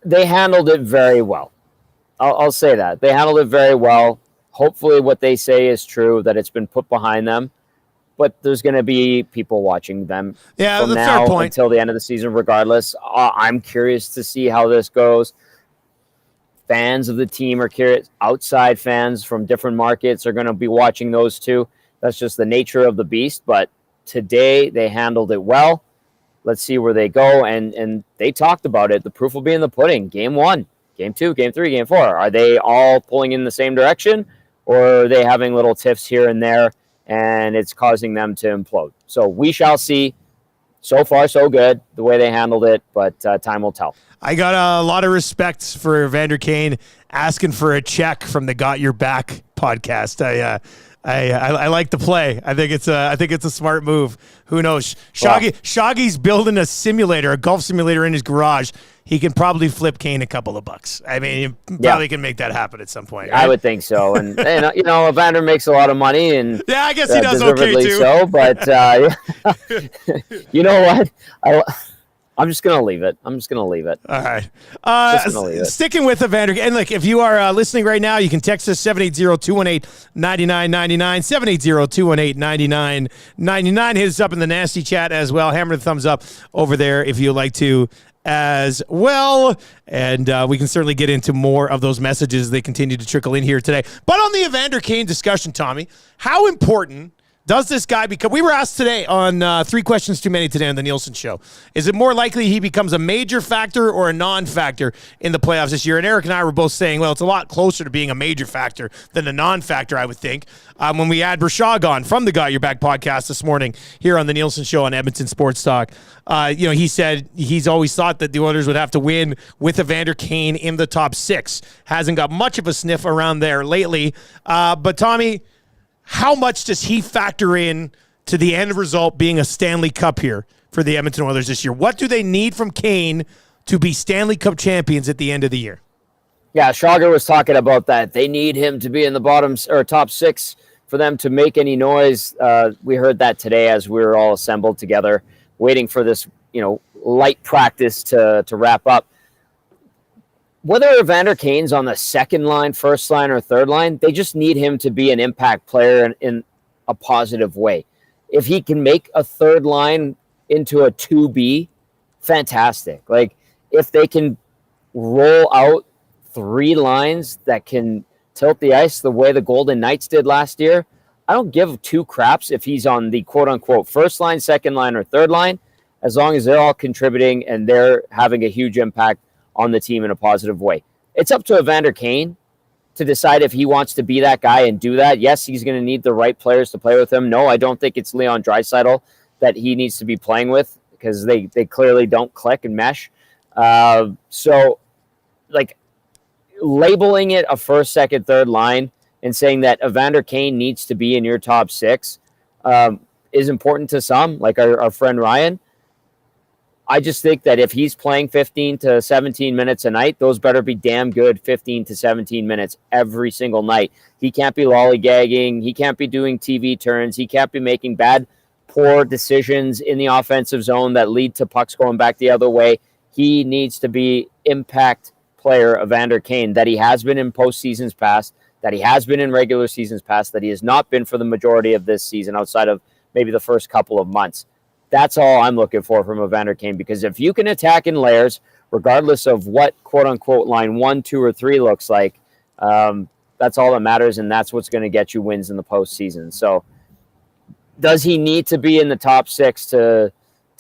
They handled it very well. I'll say that. They handled it very well. Hopefully what they say is true, that it's been put behind them. But there's going to be people watching them from now until the end of the season regardless. I'm curious to see how this goes. Fans of the team are curious. Outside fans from different markets are going to be watching those too. That's just the nature of the beast. But today they handled it well. Let's see where they go. And they talked about it. The proof will be in the pudding. Game 1, game 2, game 3, game 4. Are they all pulling in the same direction? Or are they having little tiffs here and there, and it's causing them to implode? So we shall see. So far, so good, the way they handled it, but time will tell. I got a lot of respect for Evander Kane asking for a check from the Got Your Back podcast. I like the play. I think it's a smart move. Who knows? Shoggy's building a simulator, a golf simulator in his garage. He can probably flip Kane a couple of bucks. I mean, he probably can make that happen at some point. Right? I would think so. And Evander makes a lot of money, and yeah, I guess he does okay too. So, but you know what? I'm just going to leave it. All right. Sticking with Evander. And look, if you are listening right now, you can text us 780-218-9999, 780-218-9999. Hit us up in the nasty chat as well. Hammer the thumbs up over there if you'd like to as well. And we can certainly get into more of those messages. They continue to trickle in here today. But on the Evander Kane discussion, Tommy, how important does this guy become? We were asked today on 3 Questions Too Many today on the Nielson Show. Is it more likely he becomes a major factor or a non-factor in the playoffs this year? And Eric and I were both saying, well, it's a lot closer to being a major factor than a non-factor, I would think. When we had Brashad on from the Got Your Back podcast this morning here on the Nielson Show on Edmonton Sports Talk, he said he's always thought that the Oilers would have to win with Evander Kane in the top 6. Hasn't got much of a sniff around there lately. But Tommy, how much does he factor in to the end result being a Stanley Cup here for the Edmonton Oilers this year? What do they need from Kane to be Stanley Cup champions at the end of the year? Yeah, Schauger was talking about that. They need him to be in the bottom or top 6 for them to make any noise. We heard that today as we were all assembled together, waiting for this, light practice to wrap up. Whether Evander Kane's on the second line, first line, or third line, they just need him to be an impact player in a positive way. If he can make a third line into a 2B, fantastic. Like, if they can roll out 3 lines that can tilt the ice the way the Golden Knights did last year, I don't give 2 craps if he's on the quote-unquote first line, second line, or third line, as long as they're all contributing and they're having a huge impact on the team in a positive way. It's up to Evander Kane to decide if he wants to be that guy and do that. Yes, he's going to need the right players to play with him. No, I don't think it's Leon Draisaitl that he needs to be playing with, because they clearly don't click and mesh. So, labeling it a first, second, third line and saying that Evander Kane needs to be in your top 6, is important to some, like our friend Ryan. I just think that if he's playing 15 to 17 minutes a night, those better be damn good 15 to 17 minutes every single night. He can't be lollygagging. He can't be doing TV turns. He can't be making poor decisions in the offensive zone that lead to pucks going back the other way. He needs to be impact player Evander Kane that he has been in postseasons past, that he has been in regular seasons past, that he has not been for the majority of this season outside of maybe the first couple of months. That's all I'm looking for from Evander Kane, because if you can attack in layers, regardless of what quote-unquote line 1, 2, or 3 looks like, that's all that matters, and that's what's going to get you wins in the postseason. So does he need to be in the top 6 to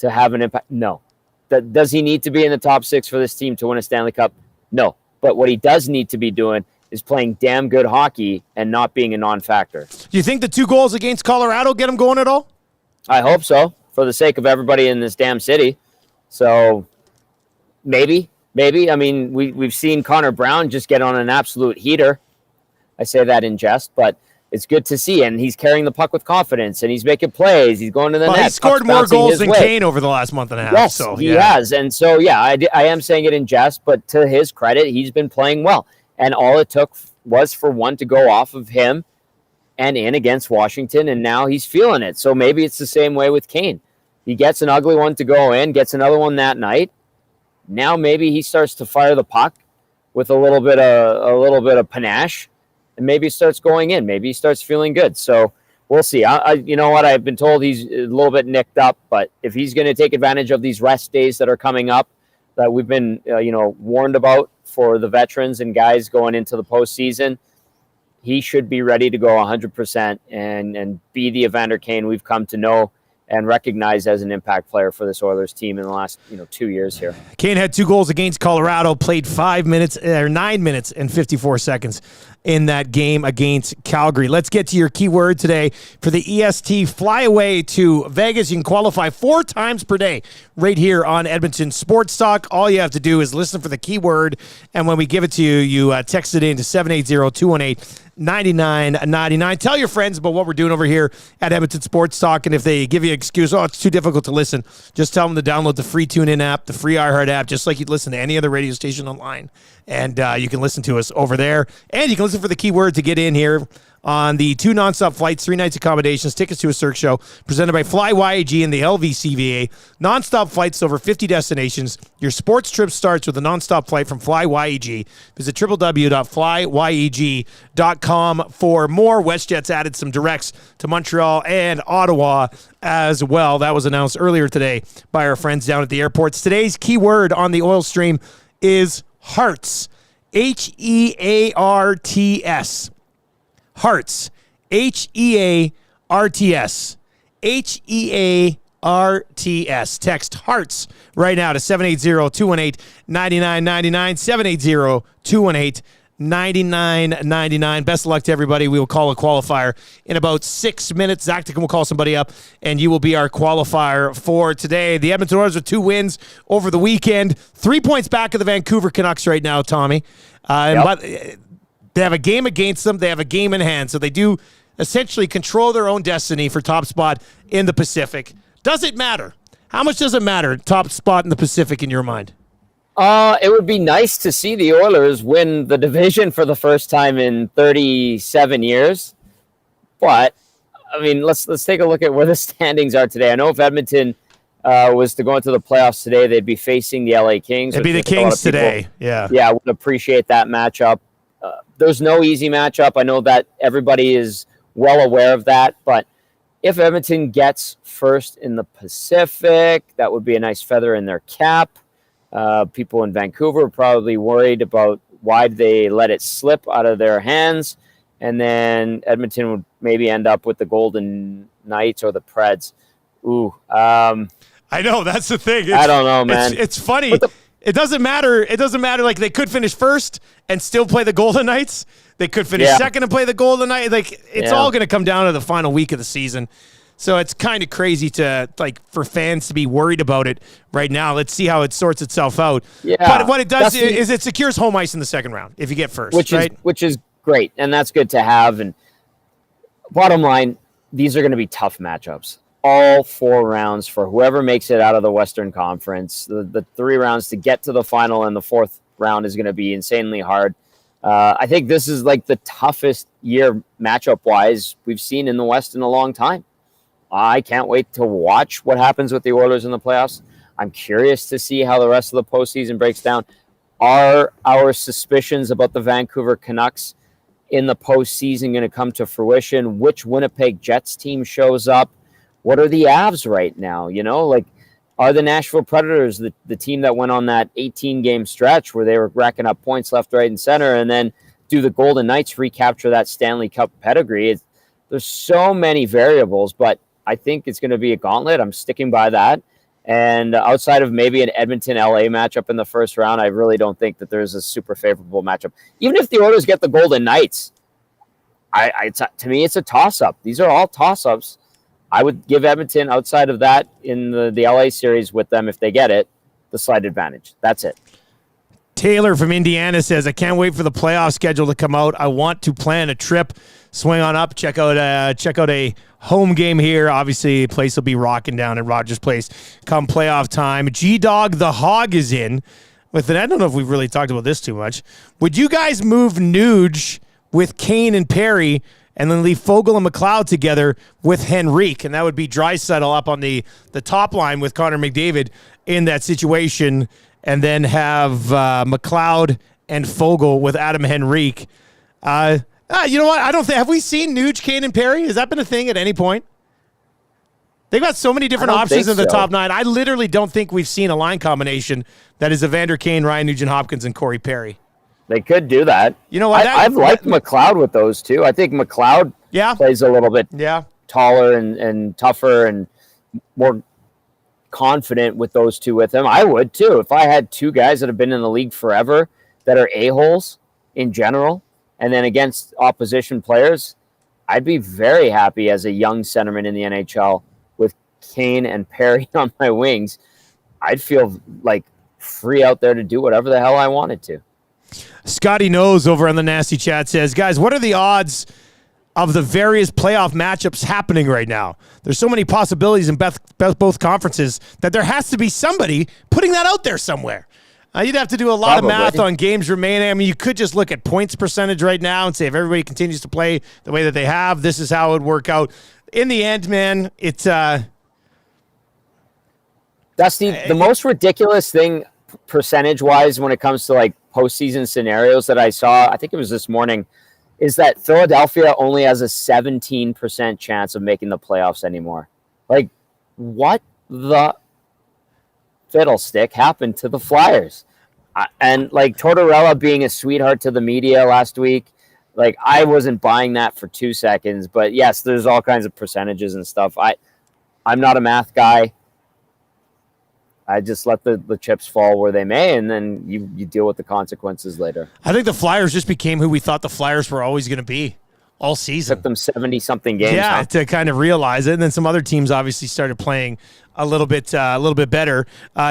have an impact? No. Does he need to be in the top 6 for this team to win a Stanley Cup? No. But what he does need to be doing is playing damn good hockey and not being a non-factor. Do you think the 2 goals against Colorado get him going at all? I hope so, for the sake of everybody in this damn city. So maybe. I mean, we've seen Connor Brown just get on an absolute heater. I say that in jest, but it's good to see. And he's carrying the puck with confidence, and he's making plays. He's going to the net. He scored more goals than Kane over the last month and a half. Yes, so, he has. And so, I am saying it in jest, but to his credit, he's been playing well. And all it took was for one to go off of him and in against Washington, and now he's feeling it. So maybe it's the same way with Kane. He gets an ugly one to go in, gets another one that night. Now maybe he starts to fire the puck with a little bit of panache, and maybe he starts going in. Maybe he starts feeling good. So we'll see. You know what? I've been told he's a little bit nicked up, but if he's going to take advantage of these rest days that are coming up, that we've been warned about for the veterans and guys going into the postseason, he should be ready to go 100% and be the Evander Kane we've come to know and recognize as an impact player for this Oilers team in the last 2 years here. Kane had 2 goals against Colorado, played 9 minutes and 54 seconds in that game against Calgary. Let's get to your keyword today for the EST flyaway to Vegas. You can qualify 4 times per day right here on Edmonton Sports Talk. All you have to do is listen for the keyword, and when we give it to you, you text it in to 780-218-9999. Tell your friends about what we're doing over here at Edmonton Sports Talk, and if they give you an excuse, it's too difficult to listen, just tell them to download the free TuneIn app, the free iHeart app, just like you'd listen to any other radio station online. And you can listen to us over there. And you can listen for the keyword to get in here on the 2 nonstop flights, 3 nights accommodations, tickets to a Cirque show, presented by Fly YAG and the LVCVA. Nonstop flights to over 50 destinations. Your sports trip starts with a nonstop flight from Fly YAG. Visit www.flyyag.com for more. WestJet's added some directs to Montreal and Ottawa as well. That was announced earlier today by our friends down at the airports. Today's keyword on the oil stream is hearts. Hearts. Hearts. Hearts. Hearts. Text hearts right now to 780-218-9999. 780-218-9999. Best of luck to everybody. We will call a qualifier in about 6 minutes. Zactic will call somebody up, and you will be our qualifier for today. The Edmonton Oilers with 2 wins over the weekend. 3 points back of the Vancouver Canucks right now, Tommy. But they have a game against them. They have a game in hand. So they do essentially control their own destiny for top spot in the Pacific. Does it matter? How much does it matter, top spot in the Pacific in your mind? It would be nice to see the Oilers win the division for the first time in 37 years. But, I mean, let's take a look at where the standings are today. I know if Edmonton was to go into the playoffs today, they'd be facing the LA Kings. It'd be the Kings today, yeah. Yeah, I would appreciate that matchup. There's no easy matchup. I know that everybody is well aware of that, but if Edmonton gets first in the Pacific, that would be a nice feather in their cap. People in Vancouver are probably worried about why they let it slip out of their hands, and then Edmonton would maybe end up with the Golden Knights or the Preds. I know, that's the thing. I don't know, man. It's funny. It doesn't matter. It doesn't matter. Like, they could finish first and still play the Golden Knights. They could finish second and play the Golden Knights. Like, it's all going to come down to the final week of the season. So it's kind of crazy for fans to be worried about it right now. Let's see how it sorts itself out. Yeah. But what it does is it secures home ice in the second round if you get first, which is great, and that's good to have. And bottom line, these are going to be tough matchups. all 4 rounds for whoever makes it out of the Western Conference. The 3 rounds to get to the final, and the 4th round is going to be insanely hard. I think this is like the toughest year matchup-wise we've seen in the West in a long time. I can't wait to watch what happens with the Oilers in the playoffs. I'm curious to see how the rest of the postseason breaks down. Are our suspicions about the Vancouver Canucks in the postseason going to come to fruition? Which Winnipeg Jets team shows up? What are the Avs right now? You know, like, are the Nashville Predators the team that went on that 18-game stretch where they were racking up points left, right, and center, and then do the Golden Knights recapture that Stanley Cup pedigree? There's so many variables, but I think it's going to be a gauntlet. I'm sticking by that. And outside of maybe an Edmonton-LA matchup in the first round, I really don't think that there's a super favorable matchup. Even if the Oilers get the Golden Knights, to me, it's a toss-up. These are all toss-ups. I would give Edmonton, outside of that, in the LA series with them, if they get it, the slight advantage. That's it. Taylor from Indiana says, I can't wait for the playoff schedule to come out. I want to plan a trip. Swing on up. Check out a home game here. Obviously, the place will be rocking down at Rogers Place come playoff time. G-Dog the Hog is in. I don't know if we've really talked about this too much. Would you guys move Nuge with Kane and Perry and then leave Fogle and McLeod together with Henrique? And that would be Draisaitl up on the top line with Connor McDavid in that situation, and then have McLeod and Fogle with Adam Henrique. You know what? I don't think. Have we seen Nuge, Kane, and Perry? Has that been a thing at any point? They've got so many different options in the top 9. I literally don't think we've seen a line combination that is Evander Kane, Ryan Nugent-Hopkins, and Cory Perry. They could do that. You know what? I've liked McLeod with those two. I think McLeod plays a little bit taller and tougher and more confident with those two with him. I would too. If I had 2 guys that have been in the league forever that are a-holes in general, and then against opposition players, I'd be very happy as a young centerman in the NHL with Kane and Perry on my wings. I'd feel like free out there to do whatever the hell I wanted to. Scotty Knows over on the Nasty Chat says, guys, what are the odds of the various playoff matchups happening right now? There's so many possibilities in both conferences that there has to be somebody putting that out there somewhere. You'd have to do a lot of math on games remaining. I mean, you could just look at points percentage right now and say if everybody continues to play the way that they have, this is how it would work out. In the end, man, it's that's the most ridiculous thing percentage-wise when it comes to like postseason scenarios that I saw. I think it was this morning. Is that Philadelphia only has a 17% chance of making the playoffs anymore? Like, what the fiddlestick happened to the Flyers? And like Tortorella being a sweetheart to the media last week, like I wasn't buying that for 2 seconds. But yes, there's all kinds of percentages and stuff. I'm not a math guy. I just let the chips fall where they may, and then you deal with the consequences later. I think the Flyers just became who we thought the Flyers were always going to be all season. Took them 70-something games. Yeah, to kind of realize it. And then some other teams obviously started playing a little bit better.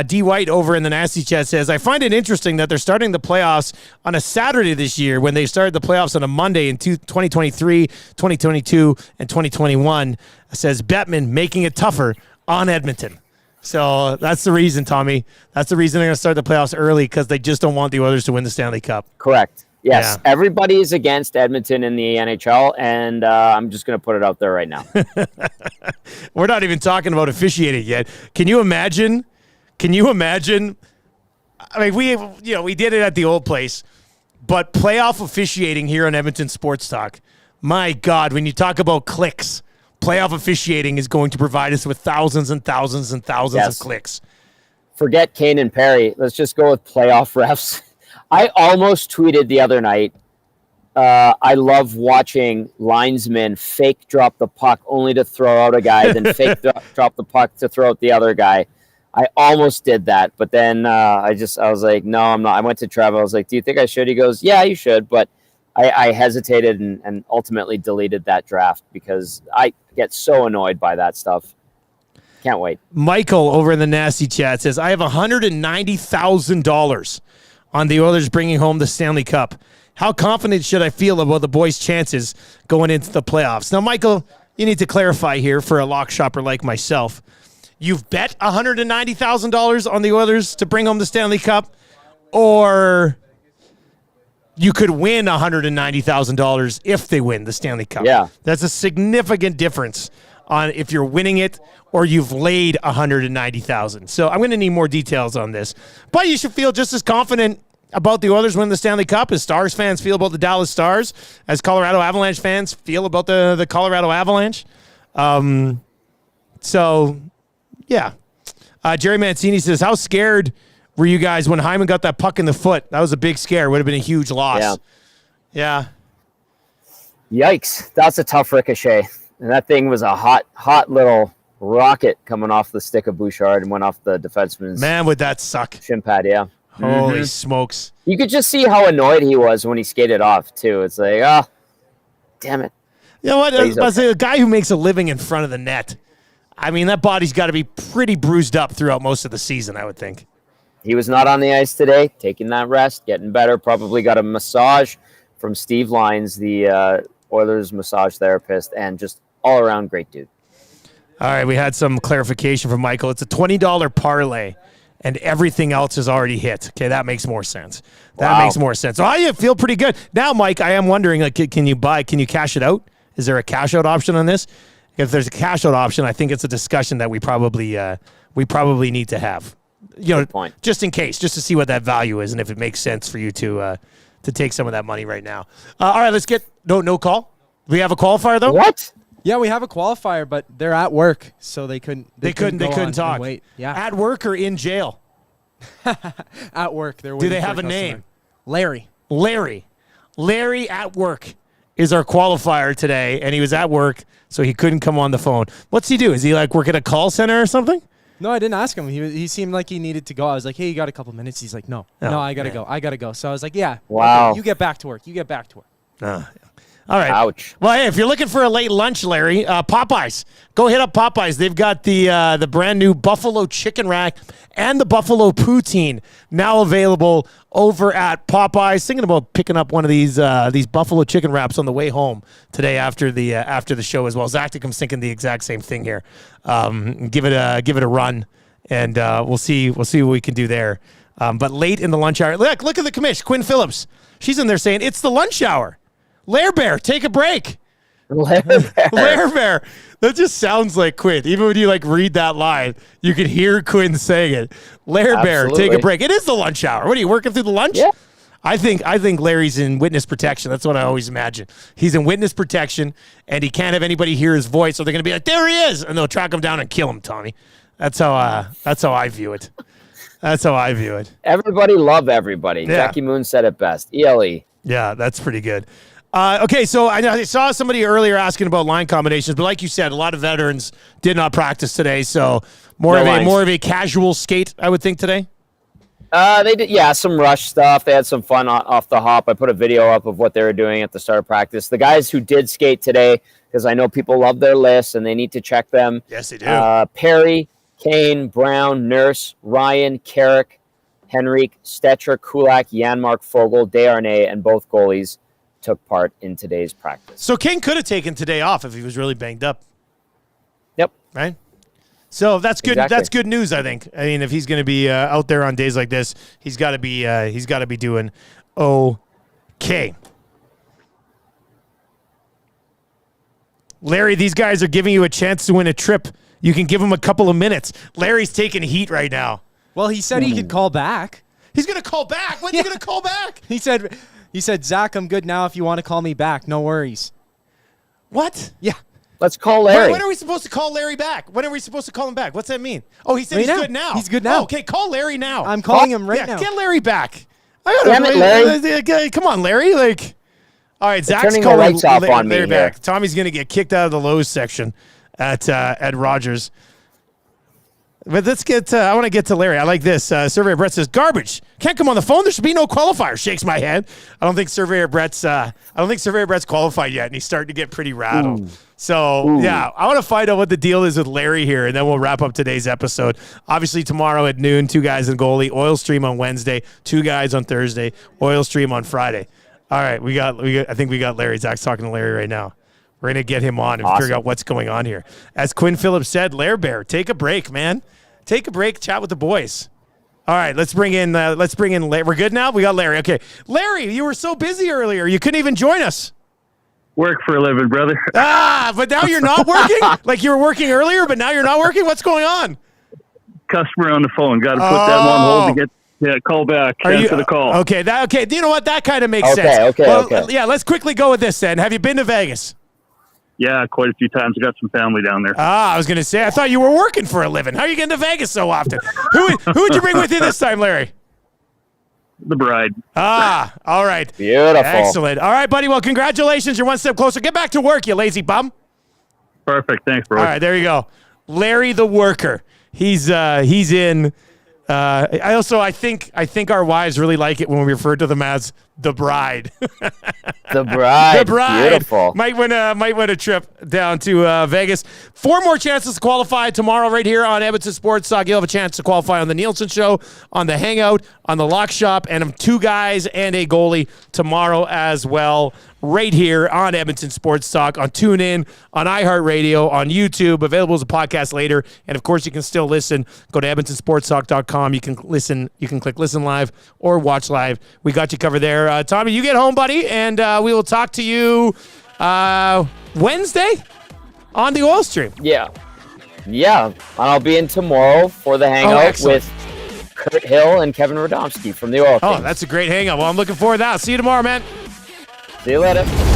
D. White over in the Nasty Chat says, I find it interesting that they're starting the playoffs on a Saturday this year when they started the playoffs on a Monday in 2023, 2022, and 2021. Says Bettman making it tougher on Edmonton. So that's the reason, Tommy. That's the reason they're going to start the playoffs early, because they just don't want the Oilers to win the Stanley Cup. Correct. Yes, Everybody is against Edmonton in the NHL, and I'm just going to put it out there right now. We're not even talking about officiating yet. Can you imagine? I mean, we did it at the old place, but playoff officiating here on Edmonton Sports Talk. My God, when you talk about clicks, playoff officiating is going to provide us with thousands and thousands and thousands of clicks. Forget Kane and Perry. Let's just go with playoff refs. I almost tweeted the other night, I love watching linesmen fake drop the puck only to throw out a guy, then fake drop the puck to throw out the other guy. I almost did that, but then I was like, no, I'm not. I went to Trevor. I was like, do you think I should? He goes, yeah, you should, but I hesitated and ultimately deleted that draft because I get so annoyed by that stuff. Can't wait. Michael over in the Nasty Chat says, I have $190,000 on the Oilers bringing home the Stanley Cup. How confident should I feel about the boys' chances going into the playoffs? Now, Michael, you need to clarify here for a lock shopper like myself. You've bet $190,000 on the Oilers to bring home the Stanley Cup, or you could win $190,000 if they win the Stanley Cup. Yeah. That's a significant difference on if you're winning it or you've laid $190,000. So I'm going to need more details on this. But you should feel just as confident about the Oilers winning the Stanley Cup as Stars fans feel about the Dallas Stars, as Colorado Avalanche fans feel about the Colorado Avalanche. So, yeah. Jerry Mancini says, how scared were you guys when Hyman got that puck in the foot? That was a big scare. Would have been a huge loss. Yeah. Yikes. That's a tough ricochet. And that thing was a hot little rocket coming off the stick of Bouchard and went off the defenseman's. Man, would that suck. Shin pad, yeah. Holy smokes. You could just see how annoyed he was when he skated off, too. It's like, oh, damn it. You know what? Okay. A guy who makes a living in front of the net, I mean, that body's got to be pretty bruised up throughout most of the season, I would think. He was not on the ice today, taking that rest, getting better, probably got a massage from Steve Lyons, the Oilers massage therapist, and just all-around great dude. All right, we had some clarification from Michael. It's a $20 parlay, and everything else is already hit. Okay, that makes more sense. That makes more sense. So I feel pretty good. Now, Mike, I am wondering, like, can you cash it out? Is there a cash-out option on this? If there's a cash-out option, I think it's a discussion that we probably need to have. Just in case, just to see what that value is and if it makes sense for you to take some of that money right now. All right, let's get no call. We have a qualifier though. What? Yeah, we have a qualifier, but they're at work, so they couldn't. They couldn't talk. Wait, yeah. At work or in jail? At work. They're. Do they have a name? Larry. Larry at work is our qualifier today, and he was at work, so he couldn't come on the phone. What's he do? Is he like work at a call center or something? No, I didn't ask him. He seemed like he needed to go. I was like, hey, you got a couple minutes? He's like, no, I got to go. So I was like, yeah. Wow. Okay, you get back to work. All right. Ouch. Well, hey, if you're looking for a late lunch, Larry, Popeyes, go hit up Popeyes. They've got the brand new Buffalo Chicken Rack and the Buffalo Poutine now available over at Popeyes. Thinking about picking up one of these Buffalo Chicken Wraps on the way home today after the show as well. Zacticum's thinking the exact same thing here. Give it a run, and we'll see what we can do there. But late in the lunch hour, look at the commish, Quinn Phillips. She's in there saying it's the lunch hour. Lair Bear, take a break. Lair Bear. That just sounds like Quinn. Even when you read that line, you can hear Quinn saying it. Lair Bear, take a break. It is the lunch hour. What are you working through the lunch? Yeah. I think Larry's in witness protection. That's what I always imagine. He's in witness protection, and he can't have anybody hear his voice, so they're going to be like, there he is, and they'll track him down and kill him, Tommy. That's how I view it. Everybody love everybody. Yeah. Jackie Moon said it best. ELE. Yeah, that's pretty good. Okay, so I saw somebody earlier asking about line combinations, but like you said, a lot of veterans did not practice today, so more of a casual skate, I would think, today. They did, some rush stuff. They had some fun off the hop. I put a video up of what they were doing at the start of practice. The guys who did skate today, because I know people love their lists and they need to check them. Yes, they do. Perry, Kane, Brown, Nurse, Ryan, Carrick, Henrique, Stetcher, Kulak, Janmark, Fogle, Desharnais, and both goalies took part in today's practice. So King could have taken today off if he was really banged up. Yep. Right? So that's good. Exactly. That's good news, I think. I mean, if he's going to be out there on days like this, he's got to be doing okay. Larry, these guys are giving you a chance to win a trip. You can give them a couple of minutes. Larry's taking heat right now. Well, he said he could call back. He's going to call back. When's he going to call back? He said, Zach, I'm good now if you want to call me back. No worries. What? Yeah. Let's call Larry. When are we supposed to call Larry back? When are we supposed to call him back? What's that mean? Oh, he said he's good now. He's good now. Oh, okay, call Larry now. I'm calling him right now. Get Larry back. Damn it, Larry. Come on, Larry. All right, Zach's turning the calling lights off on me Larry here. back. Tommy's going to get kicked out of the Lowe's section at Rogers. But let's get. I want to get to Larry. I like this. Surveyor Brett says garbage. Can't come on the phone. There should be no qualifier. Shakes my head. I don't think Surveyor Brett's qualified yet, and he's starting to get pretty rattled. Ooh. So yeah, I want to find out what the deal is with Larry here, and then we'll wrap up today's episode. Obviously tomorrow at noon, 2 guys and goalie. Oil stream on Wednesday. 2 guys on Thursday. Oil stream on Friday. All right, we got. I think we got Larry. Zach's talking to Larry right now. We're going to get him on and figure out what's going on here. As Quinn Phillips said, Lair Bear, take a break, man. Take a break, chat with the boys. All right, let's bring in Larry. We're good now? We got Larry. Okay. Larry, you were so busy earlier. You couldn't even join us. Work for a living, brother. But now you're not working? Like you were working earlier, but now you're not working? What's going on? Customer on the phone. Got to put that on hold to get call back. Answer the call. Okay. You know what? That kind of makes sense. Okay. Yeah, let's quickly go with this then. Have you been to Vegas? Yeah, quite a few times. I got some family down there. I was going to say, I thought you were working for a living. How are you getting to Vegas so often? Who would you bring with you this time, Larry? The bride. All right. Beautiful. Excellent. All right, buddy. Well, congratulations. You're one step closer. Get back to work, you lazy bum. Perfect. Thanks, bro. All right, there you go. Larry the worker. He's in. I think our wives really like it when we refer to them as the bride. The bride. The bride. Beautiful. Might win a trip down to Vegas. 4 more chances to qualify tomorrow right here on Edmonton Sports Talk. You'll have a chance to qualify on the Nielsen Show, on the Hangout, on the Lock Shop, and 2 guys and a goalie tomorrow as well. Right here on Edmonton Sports Talk, on TuneIn, on iHeartRadio, on YouTube, available as a podcast later. And, of course, you can still listen. Go to EdmontonSportsTalk.com. You can listen. You can click Listen Live or Watch Live. We got you covered there. Tommy, you get home, buddy, and we will talk to you Wednesday on the Oil Stream. Yeah. I'll be in tomorrow for the Hangout with Kurt Hill and Kevin Radomski from the Oil Kings. That's a great hangout. Well, I'm looking forward to that. See you tomorrow, man. See you later.